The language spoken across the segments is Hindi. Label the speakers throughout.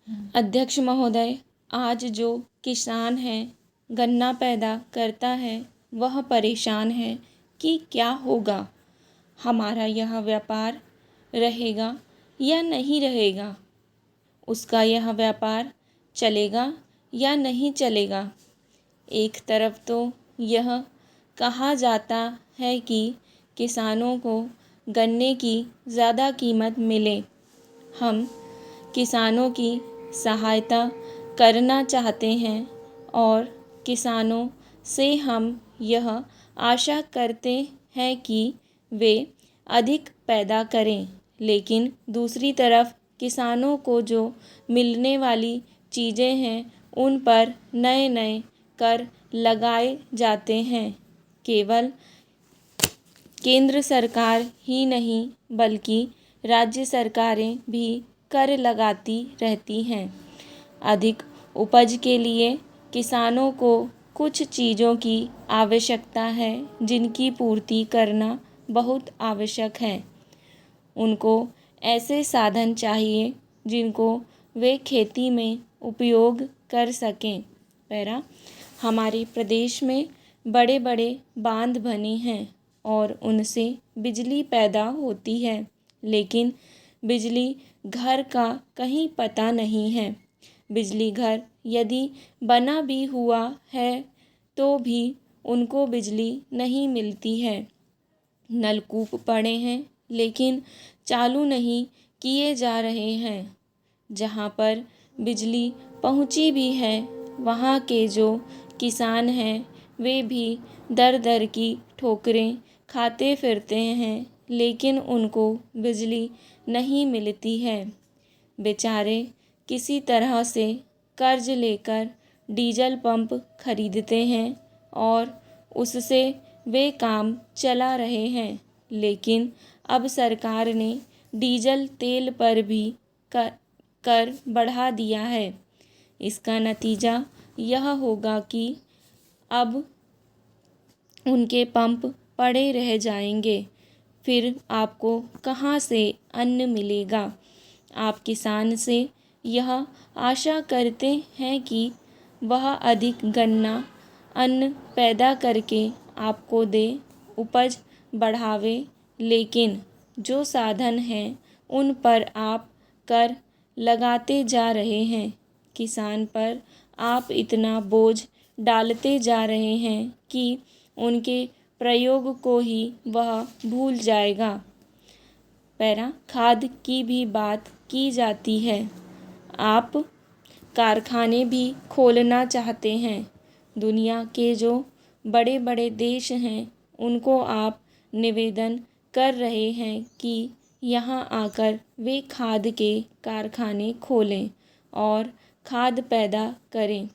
Speaker 1: अध्यक्ष महोदय, आज जो किसान है गन्ना पैदा करता है वह परेशान है कि क्या होगा, हमारा यह व्यापार रहेगा या नहीं रहेगा, उसका यह व्यापार चलेगा या नहीं चलेगा। एक तरफ तो यह कहा जाता है कि किसानों को गन्ने की ज़्यादा कीमत मिले। हम किसानों की सहायता करना चाहते हैं और किसानों से हम यह आशा करते हैं कि वे अधिक पैदा करें, लेकिन दूसरी तरफ किसानों को जो मिलने वाली चीज़ें हैं उन पर नए नए कर लगाए जाते हैं। केवल केंद्र सरकार ही नहीं बल्कि राज्य सरकारें भी कर लगाती रहती हैं। अधिक उपज के लिए किसानों को कुछ चीज़ों की आवश्यकता है जिनकी पूर्ति करना बहुत आवश्यक है। उनको ऐसे साधन चाहिए जिनको वे खेती में उपयोग कर सकें। पैरा, हमारे प्रदेश में बड़े बड़े बांध बने हैं और उनसे बिजली पैदा होती है, लेकिन बिजली घर का कहीं पता नहीं है। बिजली घर यदि बना भी हुआ है तो भी उनको बिजली नहीं मिलती है। नलकूप पड़े हैं लेकिन चालू नहीं किए जा रहे हैं। जहाँ पर बिजली पहुँची भी है वहाँ के जो किसान हैं वे भी दर दर की ठोकरें खाते फिरते हैं, लेकिन उनको बिजली नहीं मिलती है। बेचारे किसी तरह से कर्ज लेकर डीजल पंप खरीदते हैं और उससे वे काम चला रहे हैं, लेकिन अब सरकार ने डीजल तेल पर भी कर बढ़ा दिया है। इसका नतीजा यह होगा कि अब उनके पंप पड़े रह जाएंगे, फिर आपको कहाँ से अन्न मिलेगा। आप किसान से यह आशा करते हैं कि वह अधिक गन्ना अन्न पैदा करके आपको दे, उपज बढ़ावे, लेकिन जो साधन हैं उन पर आप कर लगाते जा रहे हैं। किसान पर आप इतना बोझ डालते जा रहे हैं कि उनके प्रयोग को ही वह भूल जाएगा। पैरा, खाद की भी बात की जाती है। आप कारखाने भी खोलना चाहते हैं। दुनिया के जो बड़े बड़े देश हैं उनको आप निवेदन कर रहे हैं कि यहाँ आकर वे खाद के कारखाने खोलें और खाद पैदा करें।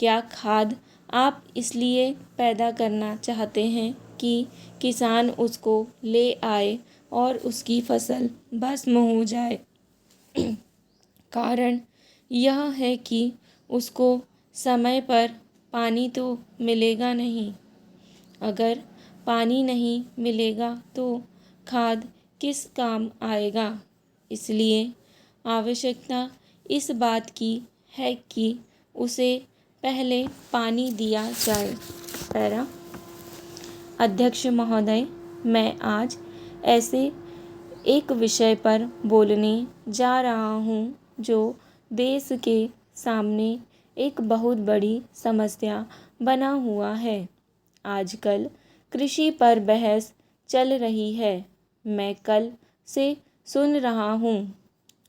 Speaker 1: क्या खाद आप इसलिए पैदा करना चाहते हैं कि किसान उसको ले आए और उसकी फसल भस्म हो जाए? कारण यह है कि उसको समय पर पानी तो मिलेगा नहीं। अगर पानी नहीं मिलेगा तो खाद किस काम आएगा। इसलिए आवश्यकता इस बात की है कि उसे पहले पानी दिया जाए। पैरा, अध्यक्ष महोदय, मैं आज ऐसे एक विषय पर बोलने जा रहा हूँ जो देश के सामने एक बहुत बड़ी समस्या बना हुआ है। आजकल कृषि पर बहस चल रही है। मैं कल से सुन रहा हूँ।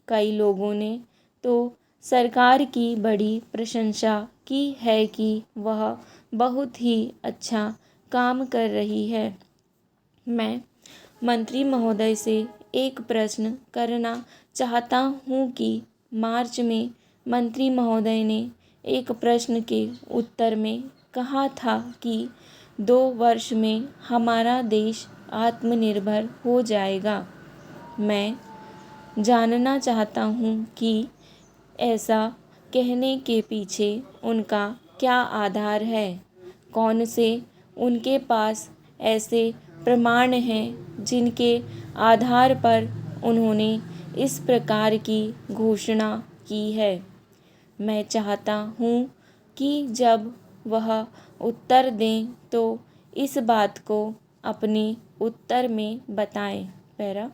Speaker 1: कई लोगों ने तो सरकार की बड़ी प्रशंसा की है कि वह बहुत ही अच्छा काम कर रही है। मैं मंत्री महोदय से एक प्रश्न करना चाहता हूँ कि मार्च में मंत्री महोदय ने एक प्रश्न के उत्तर में कहा था कि 2 वर्ष में हमारा देश आत्मनिर्भर हो जाएगा। मैं जानना चाहता हूँ कि ऐसा कहने के पीछे उनका क्या आधार है। कौन से उनके पास ऐसे प्रमाण हैं जिनके आधार पर उन्होंने इस प्रकार की घोषणा की है। मैं चाहता हूँ कि जब वह उत्तर दें तो इस बात को अपने उत्तर में बताएं। पैरा,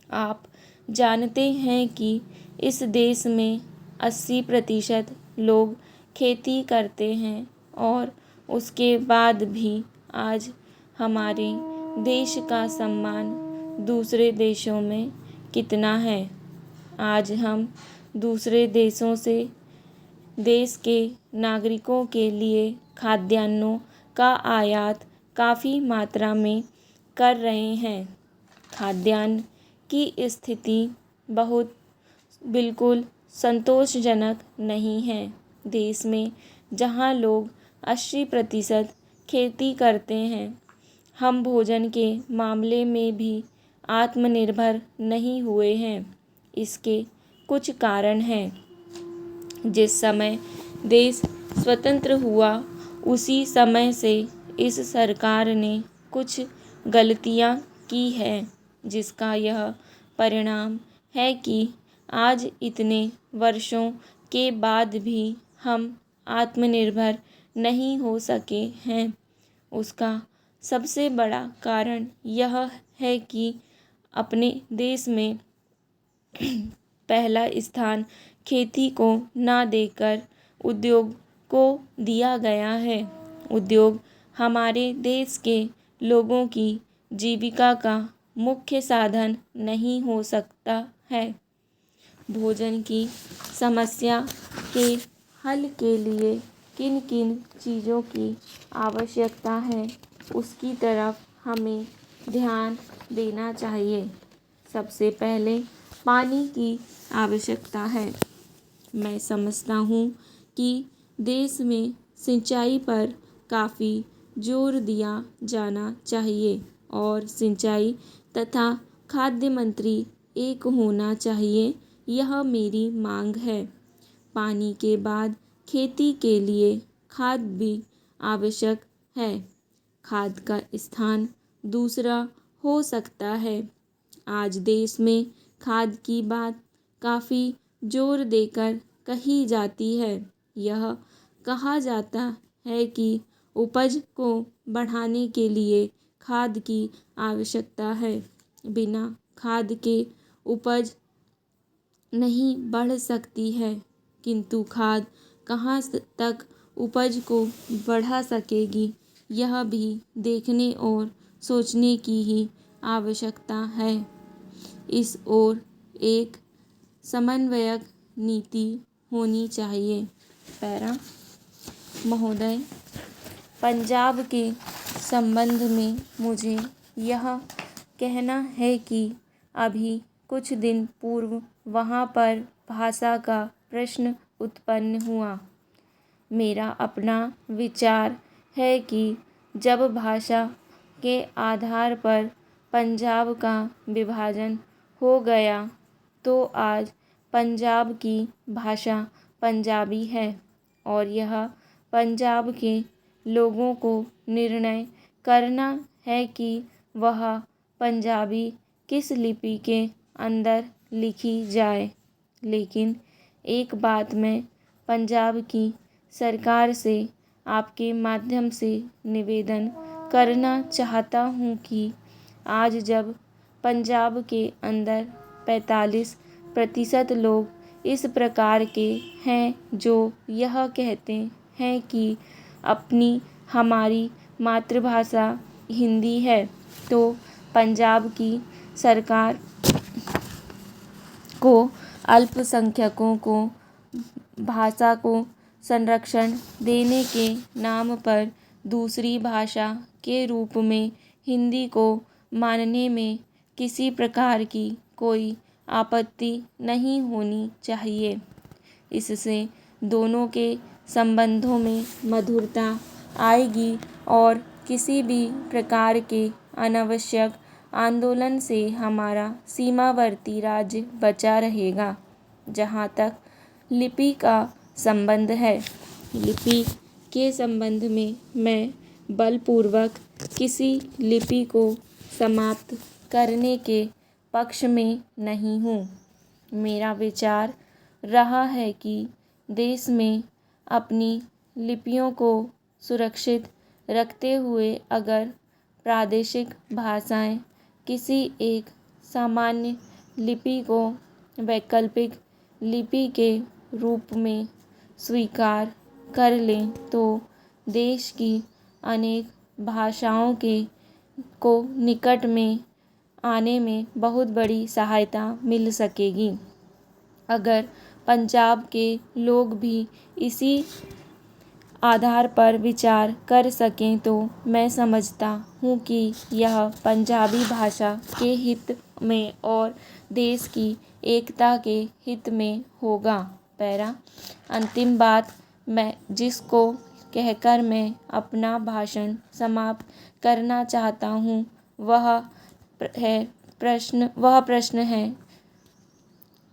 Speaker 1: आप जानते हैं कि इस देश में 80% लोग खेती करते हैं और उसके बाद भी आज हमारे देश का सम्मान दूसरे देशों में कितना है। आज हम दूसरे देशों से देश के नागरिकों के लिए खाद्यान्नों का आयात काफ़ी मात्रा में कर रहे हैं। खाद्यान्न की स्थिति बिल्कुल संतोषजनक नहीं है। देश में जहां लोग 80% खेती करते हैं, हम भोजन के मामले में भी आत्मनिर्भर नहीं हुए हैं। इसके कुछ कारण हैं। जिस समय देश स्वतंत्र हुआ उसी समय से इस सरकार ने कुछ गलतियां की हैं, जिसका यह परिणाम है कि आज इतने वर्षों के बाद भी हम आत्मनिर्भर नहीं हो सके हैं। उसका सबसे बड़ा कारण यह है कि अपने देश में पहला स्थान खेती को ना देकर उद्योग को दिया गया है। उद्योग हमारे देश के लोगों की जीविका का मुख्य साधन नहीं हो सकता है। भोजन की समस्या के हल के लिए किन किन चीज़ों की आवश्यकता है, उसकी तरफ हमें ध्यान देना चाहिए। सबसे पहले पानी की आवश्यकता है। मैं समझता हूँ कि देश में सिंचाई पर काफ़ी जोर दिया जाना चाहिए और सिंचाई तथा खाद्य मंत्री एक होना चाहिए, यह मेरी मांग है। पानी के बाद खेती के लिए खाद भी आवश्यक है। खाद का स्थान दूसरा हो सकता है। आज देश में खाद की बात काफ़ी जोर देकर कही जाती है। यह कहा जाता है कि उपज को बढ़ाने के लिए खाद की आवश्यकता है। बिना खाद के उपज नहीं बढ़ सकती है, किंतु खाद कहाँ तक उपज को बढ़ा सकेगी, यह भी देखने और सोचने की ही आवश्यकता है। इस ओर एक समन्वयक नीति होनी चाहिए। पैरा, महोदय, पंजाब के संबंध में मुझे यह कहना है कि अभी कुछ दिन पूर्व वहाँ पर भाषा का प्रश्न उत्पन्न हुआ। मेरा अपना विचार है कि जब भाषा के आधार पर पंजाब का विभाजन हो गया तो आज पंजाब की भाषा पंजाबी है और यह पंजाब के लोगों को निर्णय करना है कि वह पंजाबी किस लिपि के अंदर लिखी जाए। लेकिन एक बात मैं पंजाब की सरकार से आपके माध्यम से निवेदन करना चाहता हूँ कि आज जब पंजाब के अंदर 45% लोग इस प्रकार के हैं जो यह कहते हैं कि हमारी मातृभाषा हिंदी है, तो पंजाब की सरकार को अल्पसंख्यकों को भाषा को संरक्षण देने के नाम पर दूसरी भाषा के रूप में हिंदी को मानने में किसी प्रकार की कोई आपत्ति नहीं होनी चाहिए। इससे दोनों के संबंधों में मधुरता आएगी और किसी भी प्रकार के अनावश्यक आंदोलन से हमारा सीमावर्ती राज्य बचा रहेगा। जहाँ तक लिपि का संबंध है, लिपि के संबंध में मैं बलपूर्वक किसी लिपि को समाप्त करने के पक्ष में नहीं हूँ। मेरा विचार रहा है कि देश में अपनी लिपियों को सुरक्षित रखते हुए अगर प्रादेशिक भाषाएं किसी एक सामान्य लिपि को वैकल्पिक लिपि के रूप में स्वीकार कर लें तो देश की अनेक भाषाओं के को निकट में आने में बहुत बड़ी सहायता मिल सकेगी। अगर पंजाब के लोग भी इसी आधार पर विचार कर सकें तो मैं समझता हूँ कि यह पंजाबी भाषा के हित में और देश की एकता के हित में होगा। अंतिम बात मैं जिसको कहकर मैं अपना भाषण समाप्त करना चाहता हूँ वह प्रश्न है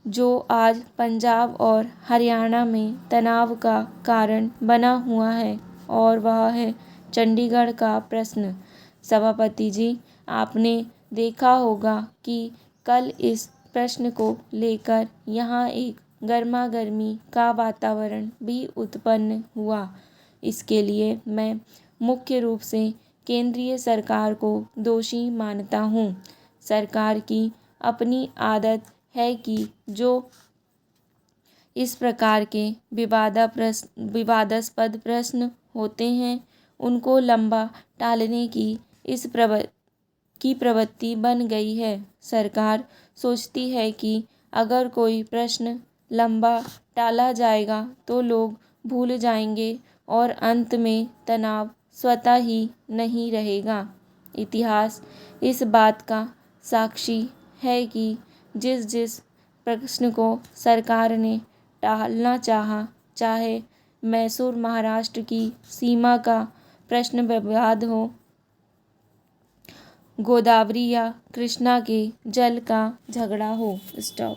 Speaker 1: जो आज पंजाब और हरियाणा में तनाव का कारण बना हुआ है और वह है चंडीगढ़ का प्रश्न। सभापति जी, आपने देखा होगा कि कल इस प्रश्न को लेकर यहाँ एक गर्मागर्मी का वातावरण भी उत्पन्न हुआ। इसके लिए मैं मुख्य रूप से केंद्रीय सरकार को दोषी मानता हूँ। सरकार की अपनी आदत है कि जो इस प्रकार के विवादास्पद प्रश्न होते हैं उनको लंबा टालने की प्रवृत्ति बन गई है। सरकार सोचती है कि अगर कोई प्रश्न लंबा टाला जाएगा तो लोग भूल जाएंगे और अंत में तनाव स्वतः ही नहीं रहेगा। इतिहास इस बात का साक्षी है कि जिस प्रश्न को सरकार ने टालना चाहे मैसूर महाराष्ट्र की सीमा का प्रश्न विवाद हो, गोदावरी या कृष्णा के जल का झगड़ा हो। स्टॉप।